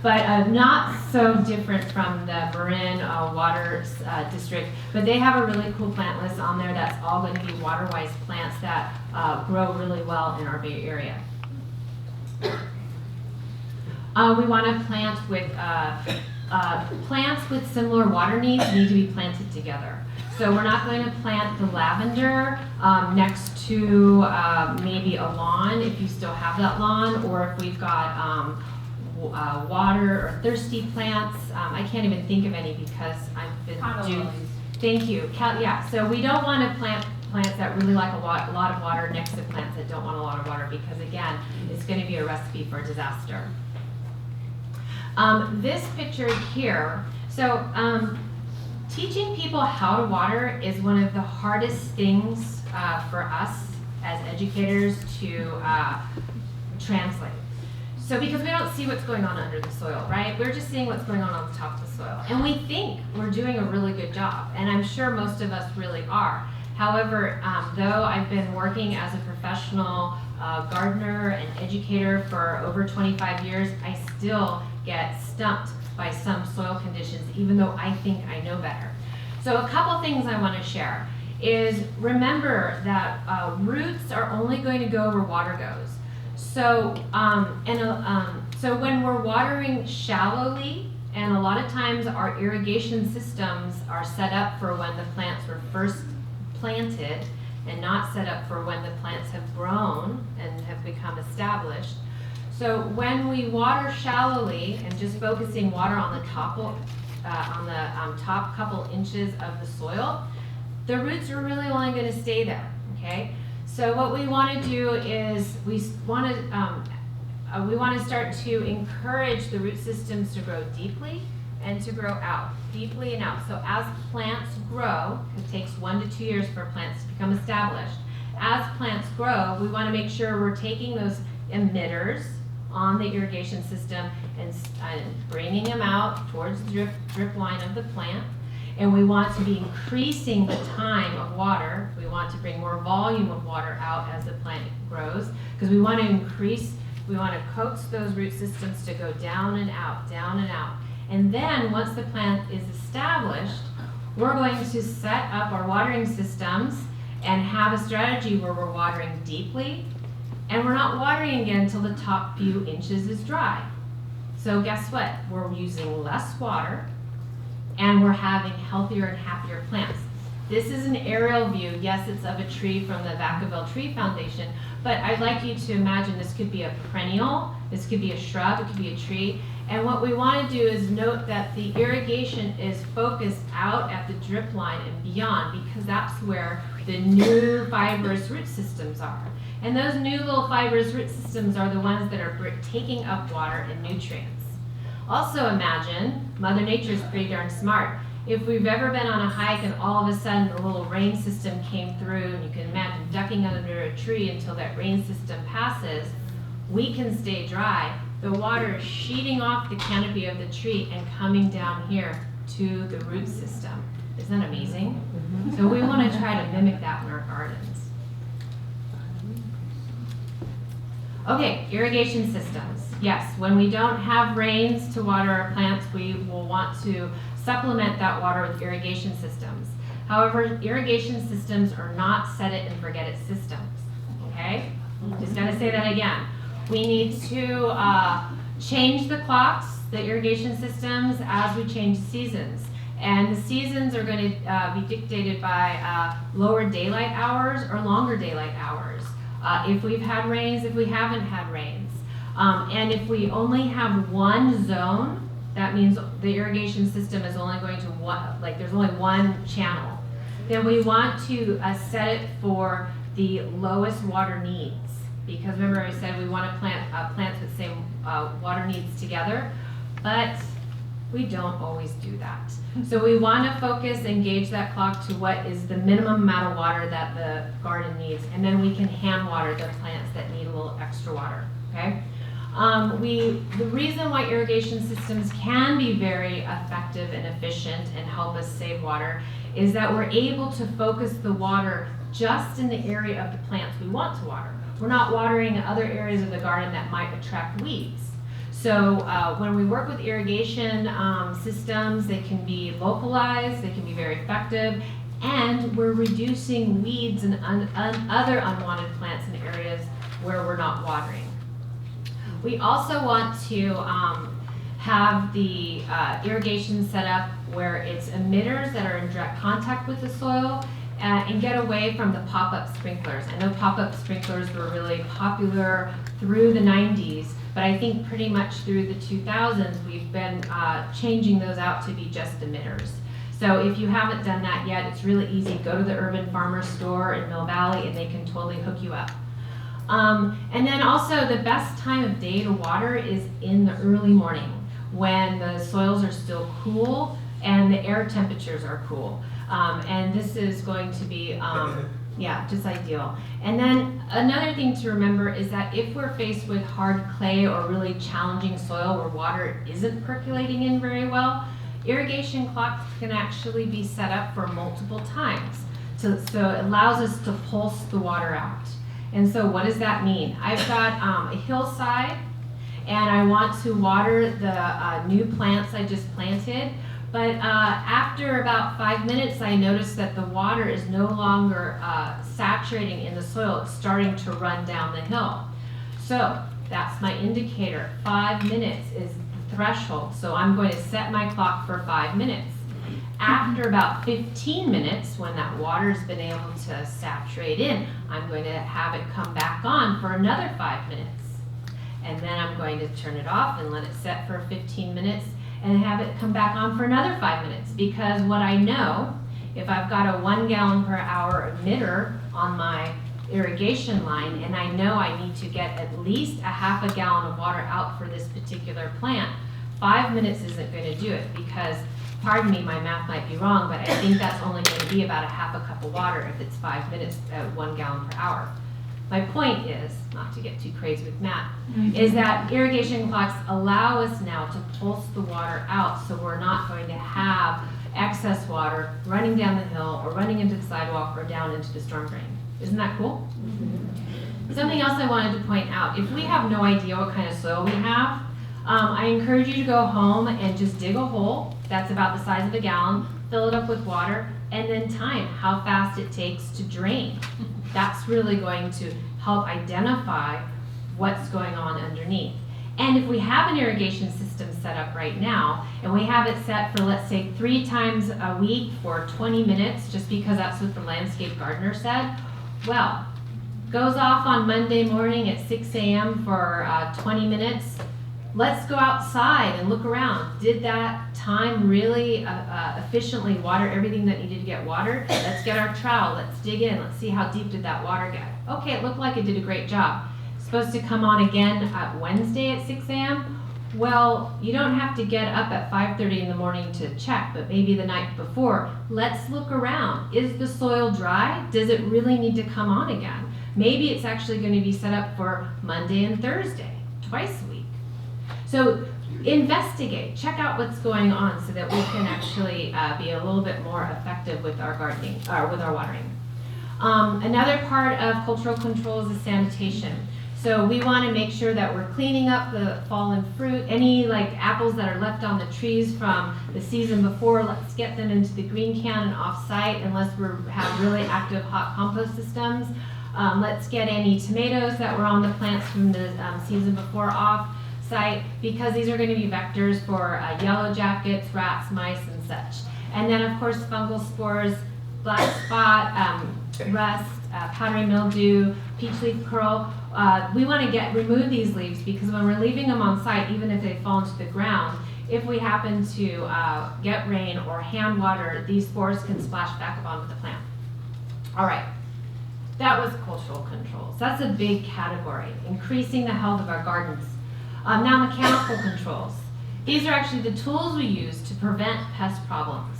but not so different from the Marin Water District. But they have a really cool plant list on there that's all going to be Waterwise plants that grow really well in our Bay Area. We want to plant with plants with similar water needs need to be planted together. So we're not going to plant the lavender next to maybe a lawn if you still have that lawn, or if we've got water or thirsty plants. I can't even think of any because I've been doing. Thank you. Yeah. So we don't want to plant plants that really like a lot of water next to plants that don't want a lot of water, because again, it's going to be a recipe for disaster. This picture here, so teaching people how to water is one of the hardest things for us as educators to translate. So because we don't see what's going on under the soil, right? We're just seeing what's going on the top of the soil. And we think we're doing a really good job, and I'm sure most of us really are. However, though I've been working as a professional gardener and educator for over 25 years, I still get stumped by some soil conditions, even though I think I know better. So a couple things I want to share is remember that roots are only going to go where water goes. So, so when we're watering shallowly, and a lot of times our irrigation systems are set up for when the plants were first planted and not set up for when the plants have grown and have become established. So when we water shallowly and just focusing water on the top couple inches of the soil, the roots are really only going to stay there. Okay. So what we want to do is we want to start to encourage the root systems to grow deeply and to grow out, deeply and out. So as plants grow, it takes 1 to 2 years for plants to become established. As plants grow, we want to make sure we're taking those emitters on the irrigation system and bringing them out towards the drip line of the plant. And we want to be increasing the time of water. We want to bring more volume of water out as the plant grows, because we want to coax those root systems to go down and out, down and out. And then once the plant is established, we're going to set up our watering systems and have a strategy where we're watering deeply, and we're not watering again until the top few inches is dry. So guess what? We're using less water, and we're having healthier and happier plants. This is an aerial view. Yes, it's of a tree from the Vacaville Tree Foundation, but I'd like you to imagine this could be a perennial, this could be a shrub, it could be a tree. And what we want to do is note that the irrigation is focused out at the drip line and beyond, because that's where the new fibrous root systems are. And those new little fibrous root systems are the ones that are taking up water and nutrients. Also imagine, Mother Nature's pretty darn smart. If we've ever been on a hike and all of a sudden a little rain system came through, and you can imagine ducking under a tree until that rain system passes, we can stay dry. The water is sheeting off the canopy of the tree and coming down here to the root system. Isn't that amazing? Mm-hmm. So we want to try to mimic that in our gardens. Okay, irrigation systems. Yes, when we don't have rains to water our plants, we will want to supplement that water with irrigation systems. However, irrigation systems are not set it and forget it systems. Okay? Just gotta say that again. We need to change the clocks, the irrigation systems, as we change seasons. And the seasons are going to be dictated by lower daylight hours or longer daylight hours. If we've had rains, if we haven't had rains. And if we only have one zone, that means the irrigation system is only going to there's only one channel. Then we want to set it for the lowest water needs. Because remember I said we want to plant plants with the same water needs together, but we don't always do that. So we want to focus and gauge that clock to what is the minimum amount of water that the garden needs, and then we can hand water the plants that need a little extra water, okay? The reason why irrigation systems can be very effective and efficient and help us save water is that we're able to focus the water just in the area of the plants we want to water. We're not watering other areas of the garden that might attract weeds. So when we work with irrigation systems, they can be localized, they can be very effective, and we're reducing weeds and other unwanted plants in areas where we're not watering. We also want to have the irrigation set up where it's emitters that are in direct contact with the soil and get away from the pop-up sprinklers. I know pop-up sprinklers were really popular through the 90s, but I think pretty much through the 2000s we've been changing those out to be just emitters. So if you haven't done that yet, it's really easy. Go to the Urban Farmer Store in Mill Valley and they can totally hook you up. And then also the best time of day to water is in the early morning when the soils are still cool and the air temperatures are cool. And this is going to be, yeah, just ideal. And then another thing to remember is that if we're faced with hard clay or really challenging soil where water isn't percolating in very well, irrigation clocks can actually be set up for multiple times. So it allows us to pulse the water out. And so what does that mean? I've got a hillside and I want to water the new plants I just planted. But after about 5 minutes, I notice that the water is no longer saturating in the soil. It's starting to run down the hill. So that's my indicator. 5 minutes is the threshold. So I'm going to set my clock for 5 minutes. After about 15 minutes, when that water's been able to saturate in, I'm going to have it come back on for another 5 minutes. And then I'm going to turn it off and let it set for 15 minutes and have it come back on for another 5 minutes. Because what I know, if I've got a 1 gallon per hour emitter on my irrigation line and I know I need to get at least a half a gallon of water out for this particular plant, 5 minutes isn't going to do it because, pardon me, my math might be wrong, but I think that's only going to be about a half a cup of water if it's 5 minutes at 1 gallon per hour. My point is, not to get too crazy with math, is that irrigation clocks allow us now to pulse the water out so we're not going to have excess water running down the hill or running into the sidewalk or down into the storm drain. Isn't that cool? Mm-hmm. Something else I wanted to point out, if we have no idea what kind of soil we have, I encourage you to go home and just dig a hole that's about the size of a gallon, fill it up with water, and then time how fast it takes to drain. That's really going to help identify what's going on underneath. And if we have an irrigation system set up right now, and we have it set for, let's say, 3 times a week for 20 minutes, just because that's what the landscape gardener said, well, goes off on Monday morning at 6 a.m. for 20 minutes. Let's go outside and look around. Did that time really efficiently water everything that needed to get watered? Let's get our trowel, let's dig in, let's see how deep did that water get. Okay, it looked like it did a great job. It's supposed to come on again Wednesday at 6 a.m. Well, you don't have to get up at 5:30 in the morning to check, but maybe the night before. Let's look around. Is the soil dry? Does it really need to come on again? Maybe it's actually going to be set up for Monday and Thursday, twice a week. So investigate, check out what's going on so that we can actually be a little bit more effective with our gardening, or with our watering. Another part of cultural control is the sanitation. So we want to make sure that we're cleaning up the fallen fruit, any like apples that are left on the trees from the season before, let's get them into the green can and off-site unless we have really active hot compost systems. Let's get any tomatoes that were on the plants from the season before off site, because these are going to be vectors for yellow jackets, rats, mice, and such. And then, of course, fungal spores, black spot, rust, powdery mildew, peach leaf curl. We want to remove these leaves because when we're leaving them on site, even if they fall into the ground, if we happen to get rain or hand water, these spores can splash back up onto the plant. All right, that was cultural controls. That's a big category, increasing the health of our gardens. Now mechanical controls. These are actually the tools we use to prevent pest problems.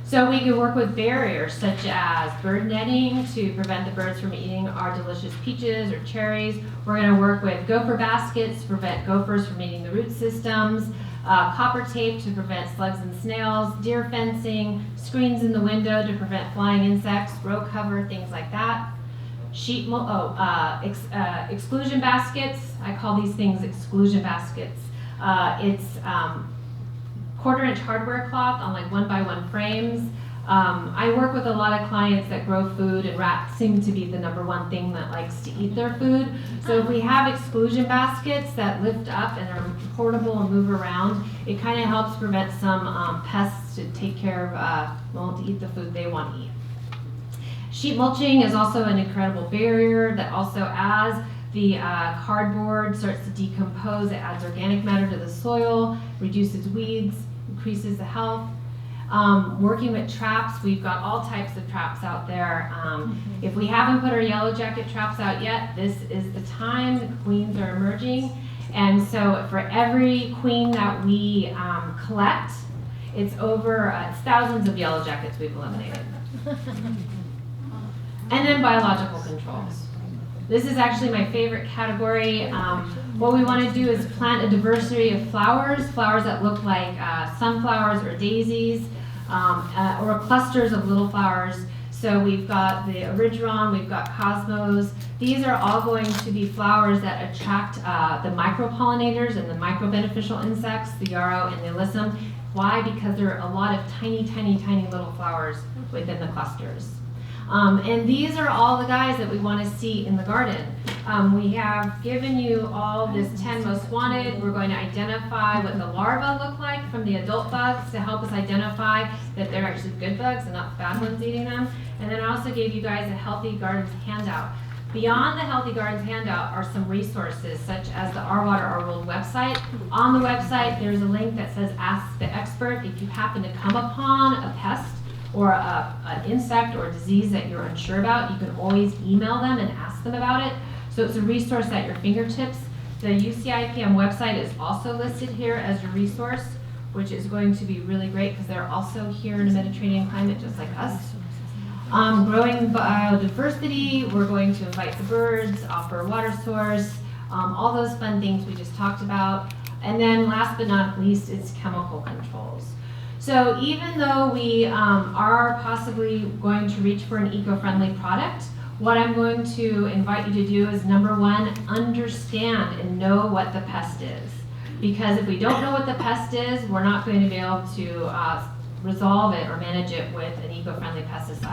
So we can work with barriers such as bird netting to prevent the birds from eating our delicious peaches or cherries. We're going to work with gopher baskets to prevent gophers from eating the root systems, copper tape to prevent slugs and snails, deer fencing, screens in the window to prevent flying insects, row cover, things like that. Exclusion baskets. I call these things exclusion baskets. It's 1/4-inch hardware cloth on like 1x1 frames. I work with a lot of clients that grow food, and rats seem to be the #1 thing that likes to eat their food. So if we have exclusion baskets that lift up and are portable and move around, it kind of helps prevent some pests to take care of, to eat the food they want to eat. Sheet mulching is also an incredible barrier that also, as the cardboard starts to decompose, it adds organic matter to the soil, reduces weeds, increases the health. Working with traps, we've got all types of traps out there. If we haven't put our yellow jacket traps out yet, this is the time. The queens are emerging. And so for every queen that we collect, it's thousands of yellow jackets we've eliminated. And then biological controls. This is actually my favorite category. What we want to do is plant a diversity of flowers that look like sunflowers or daisies, or clusters of little flowers. So we've got the Irrigation, we've got Cosmos. These are all going to be flowers that attract the micropollinators and the microbeneficial insects, the yarrow and the alyssum. Why? Because there are a lot of tiny, tiny, tiny little flowers within the clusters. And these are all the guys that we want to see in the garden. We have given you all this 10 most wanted. We're going to identify what the larvae look like from the adult bugs to help us identify that they're actually good bugs and not bad ones eating them. And then I also gave you guys a Healthy Gardens handout. Beyond the Healthy Gardens handout are some resources such as the Our Water, Our World website. On the website, there's a link that says Ask the Expert. If you happen to come upon a pest or an insect or a disease that you're unsure about, you can always email them and ask them about it. So it's a resource at your fingertips. The UCIPM website is also listed here as a resource, which is going to be really great because they're also here in a Mediterranean climate just like us. Growing biodiversity, we're going to invite the birds, offer a water source, all those fun things we just talked about. And then last but not least, it's chemical controls. So even though we are possibly going to reach for an eco-friendly product, what I'm going to invite you to do is, #1, understand and know what the pest is. Because if we don't know what the pest is, we're not going to be able to resolve it or manage it with an eco-friendly pesticide.